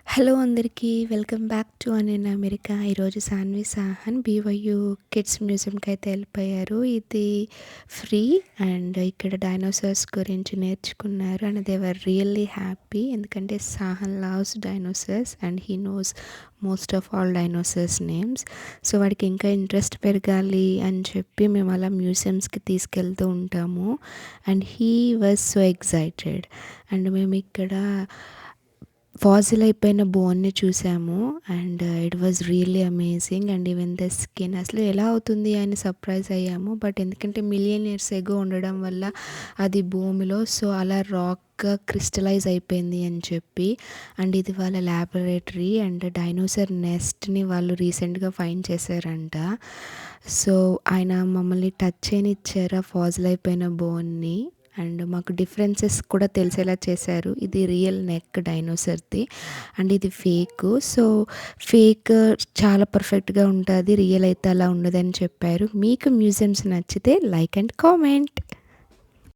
Hello అందరికీ. Welcome back to an in America. ఈరోజు Saanvi సాహన్ బీవైయూ kids మ్యూజియంకయితే ఎళ్ళిపోయారు. ఇది ఫ్రీ అండ్ ఇక్కడ డైనోసార్స్ గురించి నేర్చుకున్నారు and they were really happy. ఎందుకంటే Sahan loves dinosaurs and he knows most of all dinosaurs names. So వాడికి ఇంకా ఇంట్రెస్ట్ పెరగాలి అని చెప్పి మేము అలా మ్యూజియంస్‌కి తీసుకెళ్తూ ఉంటాము. And he was so excited. And మేమిక్కడ ఫాసిల్ అయిపోయిన బోన్‌ని చూసాము. And it was really amazing. And even the skin అసలు ఎలా అవుతుంది అని సర్ప్రైజ్ అయ్యాము. బట్ ఎందుకంటే మిలియన్ ఇయర్స్ ఎగో ఉండడం వల్ల అది భూమిలో సో అలా రాక్‌గా క్రిస్టలైజ్ అయిపోయింది అని చెప్పి. అండ్ ఇది వాళ్ళ ల్యాబొరేటరీ అండ్ డైనోసార్ నెస్ట్‌ని వాళ్ళు రీసెంట్‌గా ఫైండ్ చేశారంట. సో ఆయన మమ్మల్ని టచ్ చేయనిచ్చారు ఆ ఫాసిల్ అయిపోయిన బోన్‌ని. అండ్ మాకు డిఫరెన్సెస్ కూడా తెలిసేలా చేశారు. ఇది రియల్ నెక్ డైనోసార్‌ది అండ్ ఇది ఫేకు. సో ఫేక్ చాలా పర్ఫెక్ట్‌గా ఉంటది. రియల్ అయితే అలా ఉండదని చెప్పారు. మీకు మ్యూజియంస్ నచ్చితే లైక్ అండ్ కామెంట్.